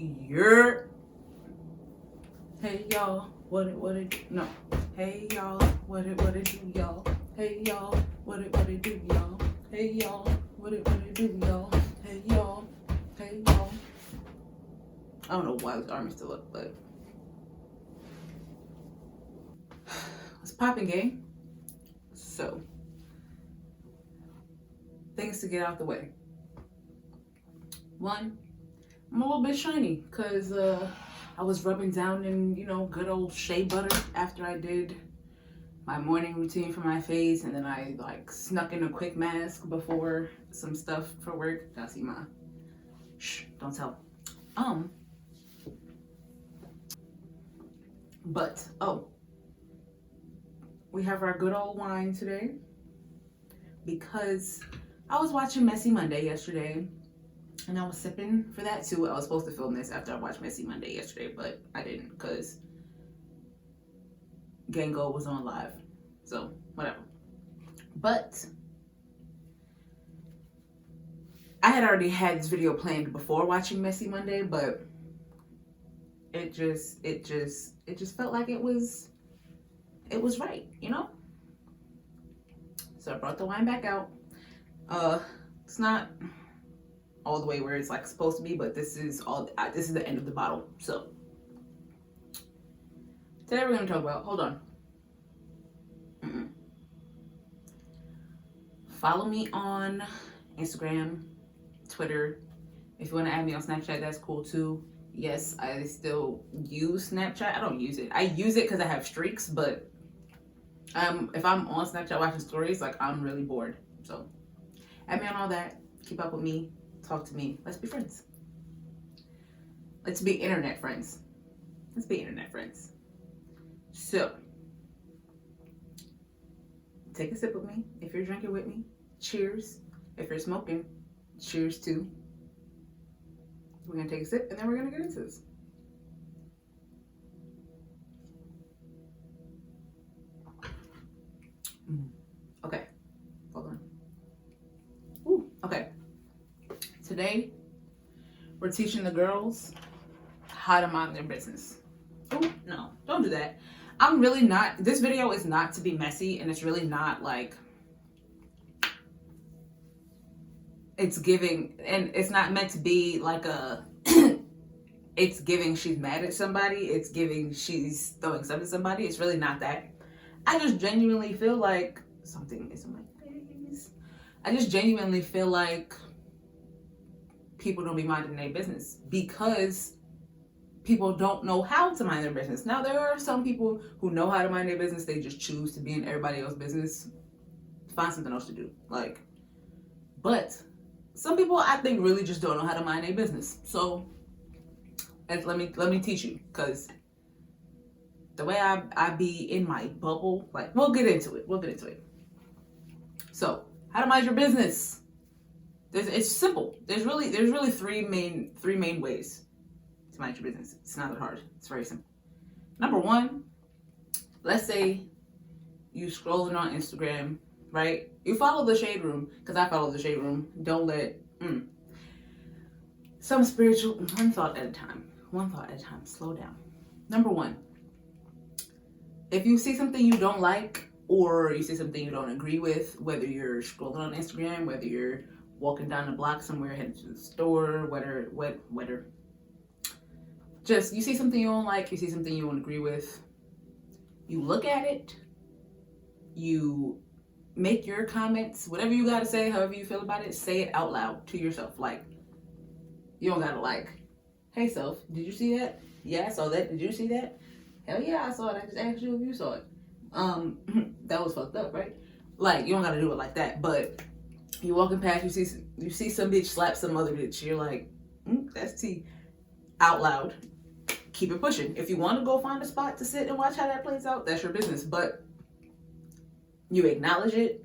You're. Hey y'all, what it no. Hey y'all, what it do y'all. Hey y'all, what it do y'all. Hey y'all, what it do y'all. Hey y'all, hey y'all. I don't know why this arm is still up, but it's popping, gang. So things to get out the way. One, I'm a little bit shiny because I was rubbing down in, good old shea butter after I did my morning routine for my face, and then I snuck in a quick mask before some stuff for work. Y'all see my don't tell. But we have our good old wine today because I was watching Messy Monday yesterday. And I was sipping for that too. I was supposed to film this after I watched Messy Monday yesterday, but I didn't because Gango was on live. So, whatever. But I had already had this video planned before watching Messy Monday, but it just felt like it was right, So I brought the wine back out. It's not all the way where it's supposed to be, but this is the end of the bottle. So today we're going to talk about, hold on. Follow me on Instagram, Twitter. If you want to add me on Snapchat, that's cool too. Yes, I still use Snapchat. I don't use it. I use it because I have streaks, but if I'm on Snapchat watching stories, I'm really bored. So add me on all that. Keep up with me. Talk to me. Let's be friends. Let's be internet friends. Let's be internet friends. So, take a sip with me. If you're drinking with me, cheers. If you're smoking, cheers too. We're going to take a sip and then we're going to get into this. Okay. Hold on. Ooh, okay. Today, we're teaching the girls how to mind their business. Oh, no, don't do that. I'm really not, this video is not to be messy, and it's really not it's giving, and it's not meant to be it's giving she's mad at somebody, it's giving she's throwing something at somebody. It's really not that. I just genuinely feel like something is in my face. I just genuinely feel like people don't be minding their business because people don't know how to mind their business. Now, there are some people who know how to mind their business. They just choose to be in everybody else's business. Find something else to do. But some people, I think, really just don't know how to mind their business. So let me teach you, because the way I be in my bubble, we'll get into it. So, how to mind your business. It's simple. There's really three main ways to mind your business. It's not that hard. It's very simple. Number one, let's say you scrolling on Instagram, right? You follow the Shade Room, because I follow the Shade Room. Don't let some spiritual, one thought at a time. Slow down. Number one, if you see something you don't like, or you see something you don't agree with, whether you're scrolling on Instagram, whether you're walking down the block somewhere, heading to the store, whether just you see something you don't like, you see something you don't agree with, you look at it, you make your comments, whatever you gotta say, however you feel about it, say it out loud to yourself. You don't gotta hey self, did you see that? Yeah, I saw that. Did you see that? Hell yeah, I saw it. I just asked you if you saw it. That was fucked up, right? You don't gotta do it like that, but you're walking past, you see some bitch slap some other bitch, you're like, that's tea. Out loud. Keep it pushing. If you want to go find a spot to sit and watch how that plays out, that's your business. But you acknowledge it,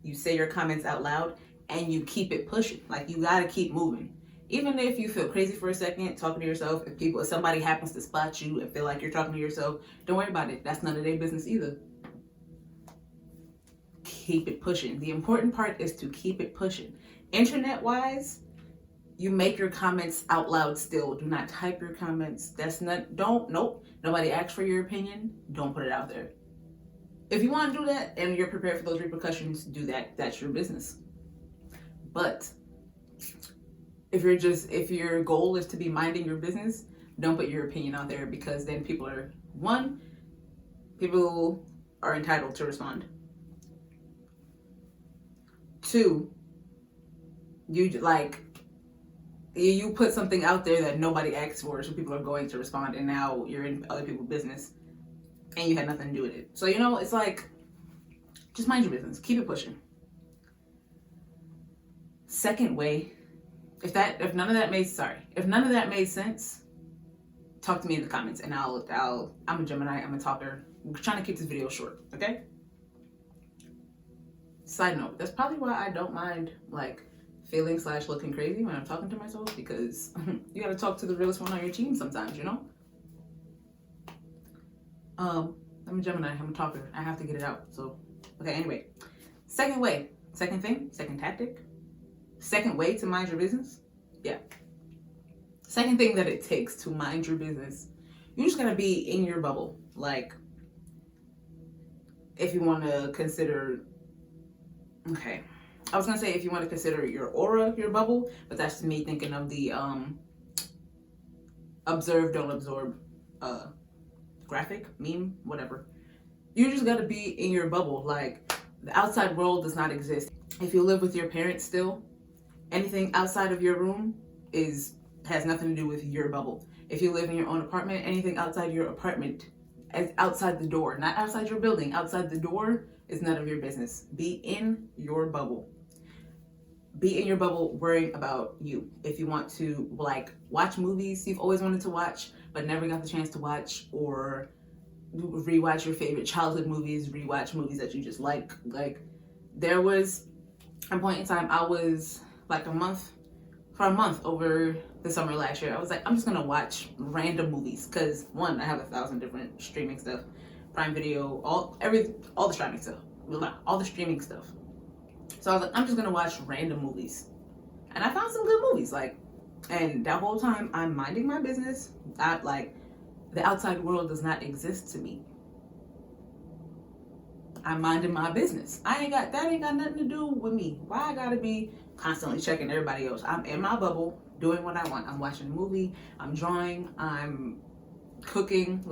you say your comments out loud, and you keep it pushing. You gotta keep moving. Even if you feel crazy for a second, talking to yourself, if somebody happens to spot you and feel like you're talking to yourself, don't worry about it. That's none of their business either. Keep it pushing. The important part is to keep it pushing. Internet-wise, You make your comments out loud still. Do not type your comments. That's not, nope. Nobody asked for your opinion. Don't put it out there. If you want to do that and you're prepared for those repercussions, do that. That's your business. But if your goal is to be minding your business, don't put your opinion out there, because then people are entitled to respond. 2, you put something out there that nobody asked for, so people are going to respond, and now you're in other people's business and you had nothing to do with it. So it's like, just mind your business, keep it pushing. Second way, if none of that made sense, talk to me in the comments, and I'm a Gemini, I'm a talker. I'm trying to keep this video short, okay? Side note, that's probably why I don't mind feeling / looking crazy when I'm talking to myself, because you gotta talk to the realest one on your team sometimes, I'm a Gemini, I'm a talker. I have to get it out. So, okay, anyway. Second way, second thing, second tactic, second way to mind your business. Yeah. Second thing that it takes to mind your business, you just gotta be in your bubble. If you want to consider, okay, I was gonna say if you want to consider your aura your bubble, but that's me thinking of the observe, don't absorb graphic, meme, whatever. You just gotta be in your bubble. The outside world does not exist. If you live with your parents still, anything outside of your room has nothing to do with your bubble. If you live in your own apartment, anything outside your apartment, outside the door, not outside your building, outside the door, is none of your business. Be in your bubble. Be in your bubble worrying about you. If you want to watch movies you've always wanted to watch but never got the chance to watch, or rewatch your favorite childhood movies, rewatch movies that you just like. There was a point in time I was for a month over the summer last year, I was I'm just gonna watch random movies, because one, I have 1,000 different streaming stuff, Prime Video, all the streaming stuff, all the streaming stuff. So I was I'm just gonna watch random movies, and I found some good movies. And that whole time I'm minding my business. The outside world does not exist to me. I'm minding my business. That ain't got nothing to do with me. Why I gotta be constantly checking everybody else? I'm in my bubble doing what I want. I'm watching a movie, I'm drawing, I'm cooking,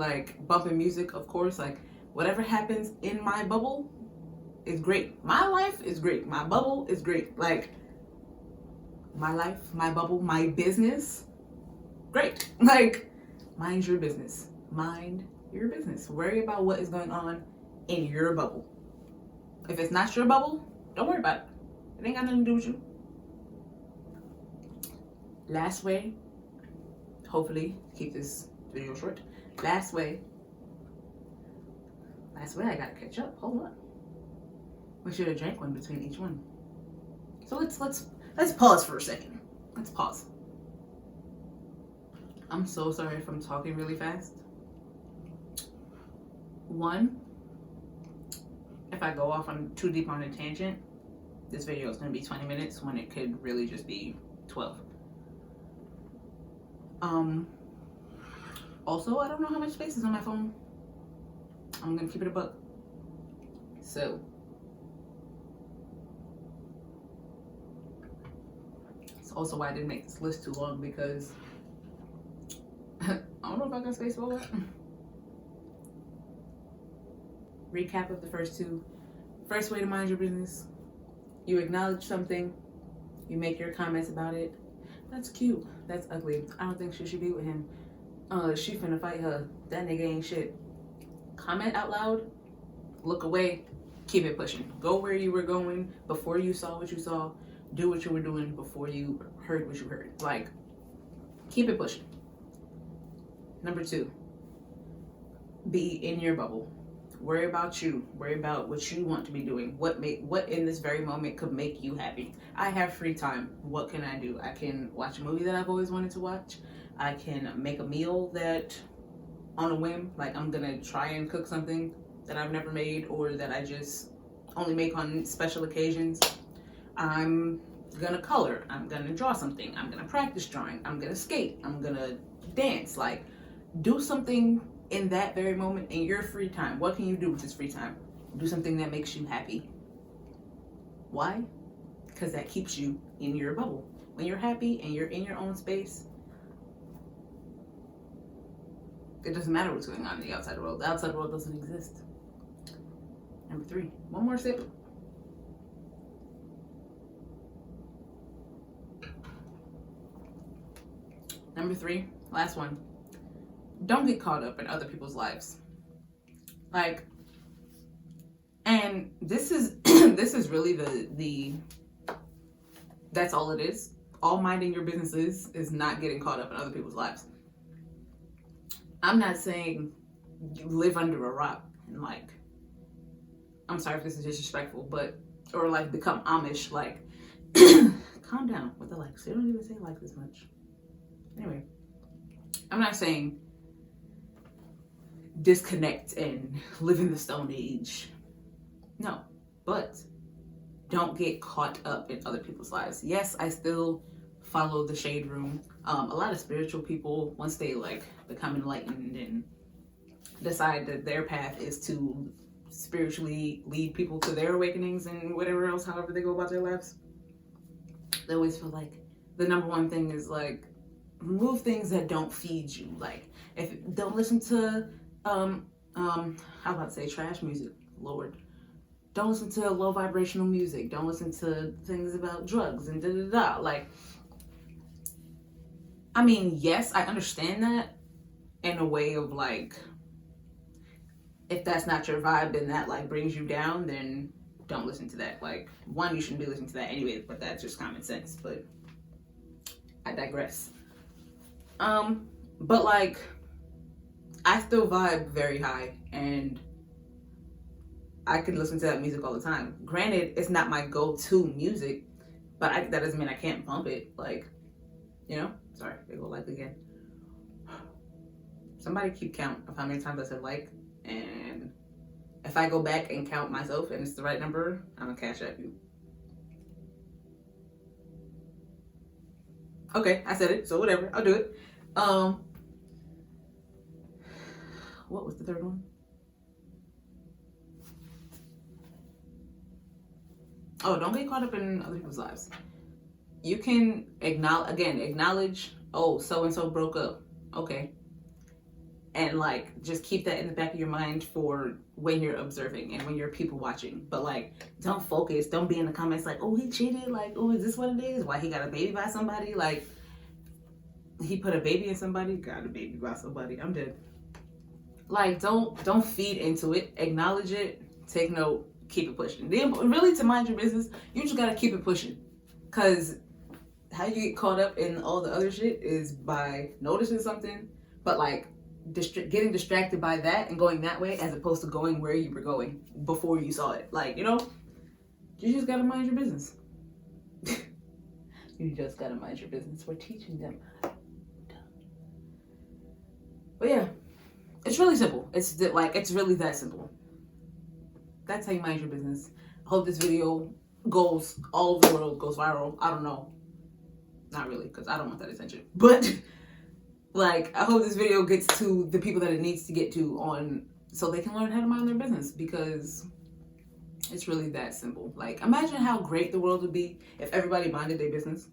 bumping music, of course. Whatever happens in my bubble is great. My life is great. My bubble is great. My life, my bubble, my business, great. Mind your business. Mind your business. Worry about what is going on in your bubble. If it's not your bubble, don't worry about it. It ain't got nothing to do with you. Last way, hopefully keep this video short. Last way, I gotta catch up. Hold on. We should have drank one between each one. So let's pause for a second. Let's pause. I'm so sorry if I'm talking really fast. One, if I go off on too deep on a tangent, this video is going to be 20 minutes when it could really just be 12. Also, I don't know how much space is on my phone. I'm going to keep it a buck. So, it's also why I didn't make this list too long, because I don't know if I got space for all that. Recap of the first two. First way to mind your business: you acknowledge something, you make your comments about it. That's cute. That's ugly. I don't think she should be with him. She finna fight her. That nigga ain't shit. Comment out loud, look away, keep it pushing. Go where you were going before you saw what you saw. Do what you were doing before you heard what you heard. Keep it pushing. Number 2, be in your bubble. Worry about you. Worry about what you want to be doing. What in this very moment could make you happy. I have free time. What can I do? I can watch a movie that I've always wanted to watch. I can make a meal that, on a whim, I'm gonna try and cook something that I've never made or that I just only make on special occasions. I'm gonna color, I'm gonna draw something, I'm gonna practice drawing, I'm gonna skate, I'm gonna dance. Like, do something in that very moment in your free time. What can you do with this free time? Do something that makes you happy. Why? Because that keeps you in your bubble. When you're happy and you're in your own space, it doesn't matter what's going on in the outside world. The outside world doesn't exist. Number 3, one more sip. Number 3, last one. Don't get caught up in other people's lives. Like, and this is this is really the that's all it is. All minding your business is not getting caught up in other people's lives. I'm not saying live under a rock and, like, I'm sorry if this is disrespectful, but, or like become Amish, like, calm down with the likes. They don't even say like this much. Anyway, I'm not saying disconnect and live in the Stone Age. No, but don't get caught up in other people's lives. Yes, I still follow the shade room. A lot of spiritual people, once they like become enlightened and decide that their path is to spiritually lead people to their awakenings and whatever else, however they go about their lives, they always feel like the number one thing is like, remove things that don't feed you. Like, if don't listen to how about to say trash music, Lord. Don't listen to low vibrational music. Don't listen to things about drugs and da-da-da. Like, I mean, yes, I understand that in a way of like, if that's not your vibe and that like brings you down, then don't listen to that. Like, one, you shouldn't be listening to that anyway, but that's just common sense. But I digress. But like, I still vibe very high and I can listen to that music all the time. Granted, it's not my go-to music, but that doesn't mean I can't bump it. Like, you know, sorry, they go like again. Somebody keep count of how many times I said like, and if I go back and count myself and it's the right number, I'm gonna cash at you. Okay, I said it, so whatever, I'll do it. What was the third one? Oh, don't get caught up in other people's lives. You can acknowledge, oh, so-and-so broke up. Okay. And like, just keep that in the back of your mind for when you're observing and when you're people watching. But like, don't focus. Don't be in the comments like, oh, he cheated. Like, oh, is this what it is? Why he got a baby by somebody? Like, he put a baby in somebody, got a baby by somebody. I'm dead. Like, don't feed into it. Acknowledge it. Take note. Keep it pushing. Then, really, to mind your business, you just gotta keep it pushing. Cause how you get caught up in all the other shit is by noticing something, but like getting distracted by that and going that way as opposed to going where you were going before you saw it. Like, you know, you just gotta mind your business. You just gotta mind your business. We're teaching them. But yeah, it's really simple. It's really that simple. That's how you mind your business. I hope this video goes all over the world, goes viral. I don't know. Not really, because I don't want that attention. But like, I hope this video gets to the people that it needs to get to so they can learn how to mind their business, because it's really that simple. Like, imagine how great the world would be if everybody minded their business.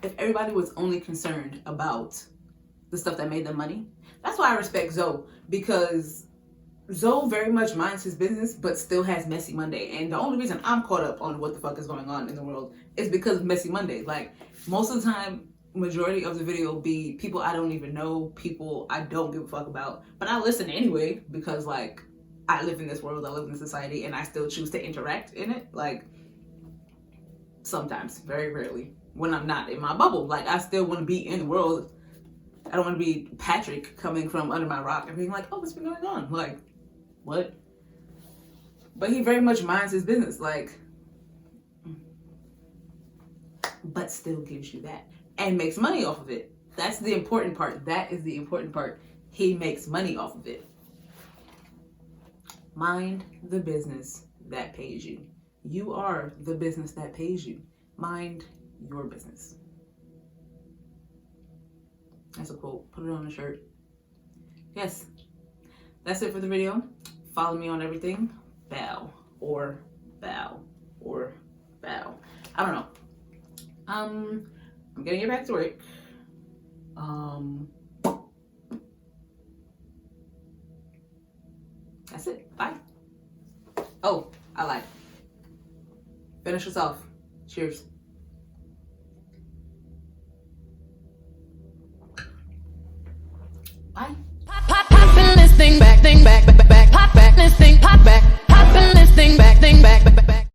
If everybody was only concerned about the stuff that made them money. That's why I respect Zoe, because Zoe very much minds his business, but still has Messy Monday. And the only reason I'm caught up on what the fuck is going on in the world is because of Messy Monday. Like, most of the time, majority of the video will be people I don't even know, people I don't give a fuck about. But I listen anyway, because like, I live in this world, I live in this society, and I still choose to interact in it. Like, sometimes, very rarely, when I'm not in my bubble. Like, I still want to be in the world. I don't want to be Patrick coming from under my rock and being like, oh, what's been going on? Like, what? But he very much minds his business, like, but still gives you that and makes money off of it. That's the important part. That is the important part. He makes money off of it. Mind the business that pays you. You are the business that pays you. Mind your business. That's a quote. Put it on a shirt. Yes, that's it for the video. Follow me on everything. Bow or bow or bow. I don't know. I'm gonna get back to work. That's it. Bye. Oh, I lied. Finish us off. Cheers. Bye.